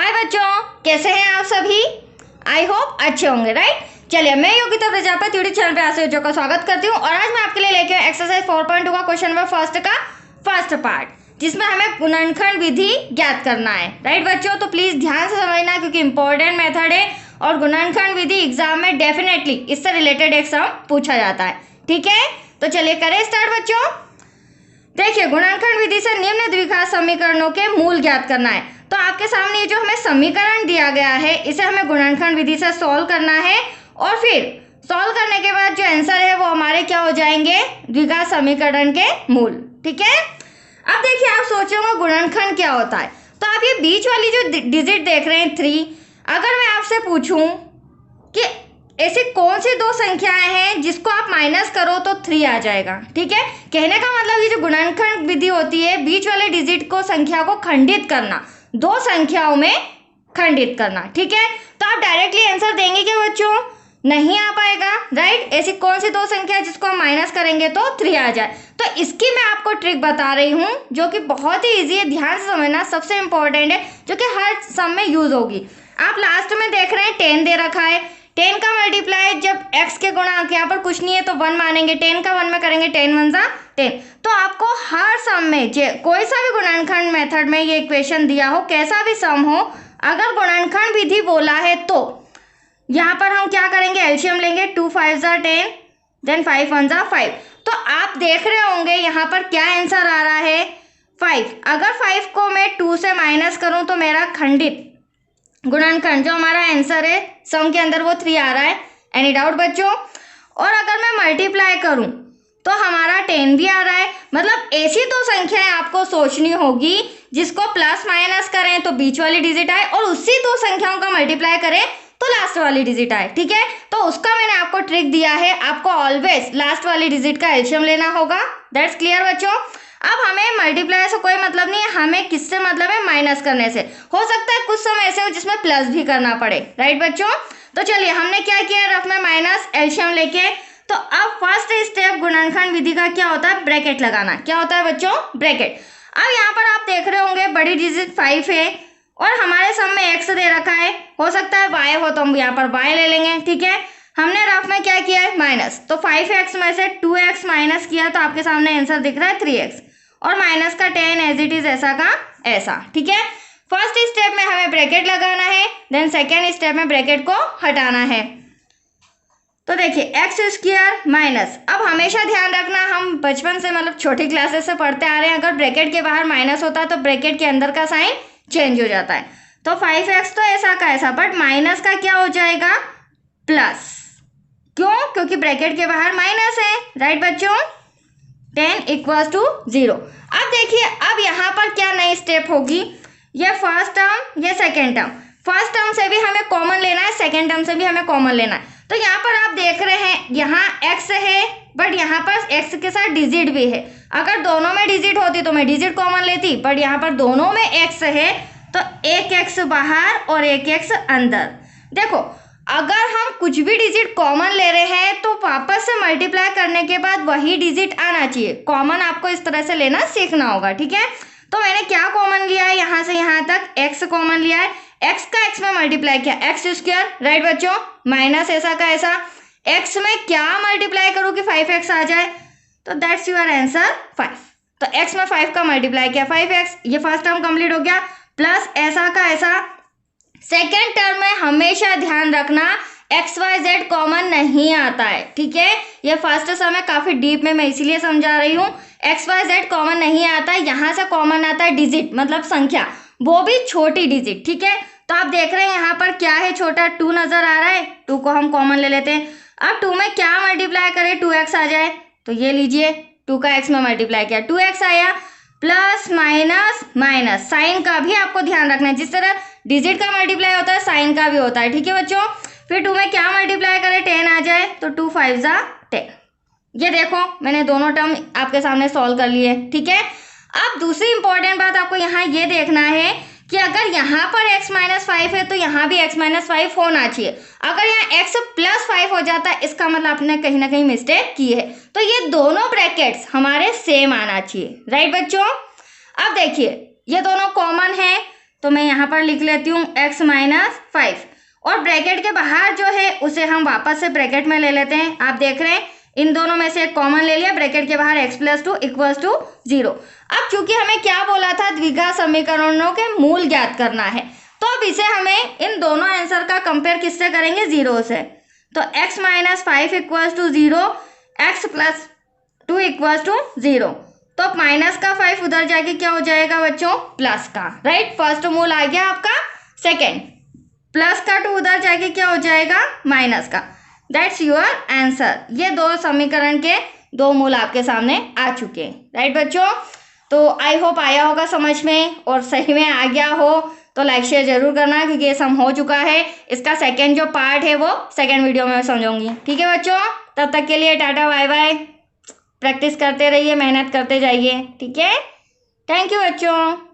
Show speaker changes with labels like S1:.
S1: हाय बच्चों, कैसे हैं आप सभी। आई होप अच्छे होंगे, राइट। चलिए, मैं योगिता प्रजापति यूट्यूब चैनल पे आप सभी का स्वागत करती हूँ और आज मैं आपके लिए लेके आई एक्सरसाइज 4.2 का क्वेश्चन नंबर फर्स्ट का फर्स्ट पार्ट, जिसमें हमें गुणनखंड विधि ज्ञात करना है, राइट बच्चों। तो प्लीज ध्यान से समझना क्योंकि इंपॉर्टेंट मेथड है और गुणनखंड विधि एग्जाम में डेफिनेटली इससे रिलेटेड एक सम पूछा जाता है, ठीक है। तो चलिए करें स्टार्ट बच्चों। देखिए, गुणनखंड विधि से निम्न द्विघात समीकरणों के मूल ज्ञात करना है। तो आपके सामने ये जो हमें समीकरण दिया गया है, इसे हमें गुणनखंड विधि से सॉल्व करना है और फिर सॉल्व करने के बाद जो आंसर है वो हमारे क्या हो जाएंगे, द्विघात समीकरण के मूल, ठीक है। अब देखिए, आप सोच रहे हो गुणनखंड क्या होता है। तो आप ये बीच वाली जो डिजिट देख रहे हैं 3, अगर मैं आपसे पूछूं कि ऐसी कौन सी दो संख्याएं हैं जिसको आप माइनस करो तो 3 आ जाएगा, ठीक है। कहने का मतलब ये जो गुणनखंड विधि होती है, बीच वाले डिजिट को संख्या को खंडित करना, दो संख्याओं में खंडित करना, ठीक है। तो आप डायरेक्टली आंसर देंगे क्या बच्चों, नहीं आ पाएगा, राइट। ऐसी कौन सी दो संख्या है जिसको हम माइनस करेंगे तो 3 आ जाए। तो इसकी मैं आपको ट्रिक बता रही हूँ जो कि बहुत ही ईजी है, ध्यान से समझना, सबसे इंपॉर्टेंट है, जो कि हर सम में यूज होगी। आप लास्ट में देख रहे हैं 10 दे रखा है, 10 का मल्टीप्लाई जब x के गुणांक, यहाँ पर कुछ नहीं है तो 1 मानेंगे, 10 का 1 में करेंगे 10 1 जा 10। तो आपको हर सम में कोई सा भी गुणनखंड मेथड में ये इक्वेशन दिया हो, कैसा भी सम हो, अगर गुणनखंड विधि बोला है तो यहाँ पर हम क्या करेंगे, एलसीएम लेंगे, 2 5 जा 10, देन 5 1 जा 5। तो आप देख रहे होंगे यहाँ पर क्या आंसर आ रहा है, 5। अगर 5 को मैं 2 से माइनस करूँ तो मेरा खंडित गुणनखंड जो हमारा आंसर है सम के अंदर वो 3 आ रहा है। एनी डाउट बच्चों। और अगर मैं मल्टीप्लाई करूं तो हमारा 10 भी आ रहा है। मतलब ऐसी दो संख्याएं आपको सोचनी होगी जिसको प्लस माइनस करें तो बीच वाली डिजिट आए और उसी दो संख्याओं का मल्टीप्लाई करें तो लास्ट वाली डिजिट आए, ठीक है। तो उसका मैंने आपको ट्रिक दिया है, आपको ऑलवेज लास्ट वाली डिजिट का एलसीएम लेना होगा। दैट्स क्लियर बच्चों। अब हमें मल्टीप्लाई से कोई मतलब नहीं है, हमें किससे मतलब है, माइनस करने से। हो सकता है कुछ समय ऐसे हो जिसमें प्लस भी करना पड़े, राइट बच्चों। तो चलिए, हमने क्या किया, रफ में माइनस एलसीएम लेके। तो अब फर्स्ट स्टेप गुणनखंड विधि का क्या होता है, ब्रैकेट लगाना। क्या होता है बच्चों, ब्रैकेट। अब यहाँ पर आप देख रहे होंगे बड़ी डिजिट 5 है और हमारे सम में x दे रखा है, हो सकता है y हो तो हम यहाँ पर y ले लेंगे, ठीक है। हमने रफ में क्या किया है, माइनस, तो 5x में से 2x माइनस किया तो आपके सामने आंसर दिख रहा है 3x और माइनस का 10 एज इट इज ऐसा का ऐसा, ठीक है। फर्स्ट स्टेप में हमें ब्रैकेट लगाना है, देन सेकेंड स्टेप में ब्रैकेट को हटाना है। तो देखिए एक्स स्क्वायर माइनस, अब हमेशा ध्यान रखना, हम बचपन से मतलब छोटी क्लासेस से पढ़ते आ रहे हैं, अगर ब्रैकेट के बाहर माइनस होता है तो ब्रैकेट के अंदर का साइन चेंज हो जाता है। तो 5x तो ऐसा का ऐसा, बट माइनस का क्या हो जाएगा, प्लस। क्यों, क्योंकि ब्रैकेट के बाहर माइनस है, राइट बच्चों। 10 इक्वल्स टू 0। अब देखिए, अब यहाँ पर क्या नई स्टेप होगी, ये फर्स्ट टर्म, ये सेकेंड टर्म। फर्स्ट टर्म से भी हमें कॉमन लेना है, सेकेंड टर्म से भी हमें कॉमन लेना है। तो यहाँ पर आप देख रहे हैं यहाँ x है, बट यहाँ पर x के साथ डिजिट भी है। अगर दोनों में डिजिट होती तो मैं डिजिट कॉमन लेती, बट यहाँ पर दोनों में x है तो एक x बाहर और एक x अंदर। देखो, अगर हम कुछ भी डिजिट कॉमन ले रहे हैं तो वापस से मल्टीप्लाई करने के बाद वही डिजिट आना चाहिए। कॉमन आपको इस तरह से लेना सीखना होगा, ठीक है। तो मैंने क्या कॉमन लिया है, यहाँ से यहाँ तक x कॉमन लिया है, x का x में मल्टीप्लाई किया, एक्स स्क्वायर, राइट बच्चों, माइनस ऐसा का ऐसा, x में क्या मल्टीप्लाई करूँ कि 5x आ जाए, तो दैट्स योर आंसर 5। तो x में 5 का मल्टीप्लाई किया 5x, ये फर्स्ट टर्म कंप्लीट हो गया, प्लस ऐसा का ऐसा। सेकेंड टर्म में हमेशा ध्यान रखना एक्स वाई जेड कॉमन नहीं आता है, ठीक है। ये फर्स्ट सम है, काफी डीप में मैं इसीलिए समझा रही हूँ। एक्स वाई जेड कॉमन नहीं आता है, यहाँ से कॉमन आता है डिजिट, मतलब संख्या, वो भी छोटी डिजिट, ठीक है। तो आप देख रहे हैं यहाँ पर क्या है, छोटा 2 नजर आ रहा है, 2 को हम कॉमन ले लेते हैं। अब 2 में क्या मल्टीप्लाई करें, 2x आ जाए, तो ये लीजिए 2 का x में मल्टीप्लाई किया 2x आया, प्लस माइनस माइनस, साइन का भी आपको ध्यान रखना है, जिस तरह डिजिट का मल्टीप्लाई होता है साइन का भी होता है, ठीक है बच्चों। फिर 2 में क्या मल्टीप्लाई करें, 10 आ जाए, तो 2 5 जा 10। ये देखो, मैंने दोनों टर्म आपके सामने सॉल्व कर लिए, ठीक है। अब दूसरी इंपॉर्टेंट बात आपको यहाँ ये देखना है कि अगर यहाँ पर x माइनस 5 है तो यहाँ भी x माइनस 5 होना चाहिए। अगर यहाँ x प्लस 5 हो जाता है, इसका मतलब आपने कहीं ना कहीं मिस्टेक की है। तो ये दोनों ब्रैकेट्स हमारे सेम आना चाहिए, राइट बच्चों। अब देखिए, ये दोनों कॉमन है, तो मैं यहाँ पर लिख लेती हूँ x माइनस 5, और ब्रैकेट के बाहर जो है उसे हम वापस से ब्रैकेट में ले लेते हैं। आप देख रहे हैं इन दोनों में से एक कॉमन ले लिया, ब्रैकेट के बाहर x प्लस 2 इक्वल्स टू 0। अब चूंकि हमें क्या बोला था, द्विघात समीकरणों के मूल ज्ञात करना है, तो अब इसे हमें इन दोनों आंसर का कंपेयर किससे करेंगे, 0 से। तो x minus 5 equals to 0, x plus 2 equals to 0। तो माइनस का 5 उधर जाके क्या हो जाएगा बच्चों, प्लस का, राइट। फर्स्ट मूल आ गया आपका। सेकेंड, प्लस का 2 उधर जाके क्या हो जाएगा, माइनस का। That's your answer. ये दो समीकरण के दो मूल आपके सामने आ चुके हैं, राइट बच्चों। तो आई होप आया होगा समझ में, और सही में आ गया हो तो लाइक शेयर जरूर करना, क्योंकि ये सम हो चुका है। इसका सेकेंड जो पार्ट है वो सेकेंड वीडियो में समझाऊंगी, ठीक है बच्चों। तब तक के लिए टाटा बाय बाय। प्रैक्टिस करते रहिए, मेहनत करते जाइए, ठीक है। थैंक यू बच्चों।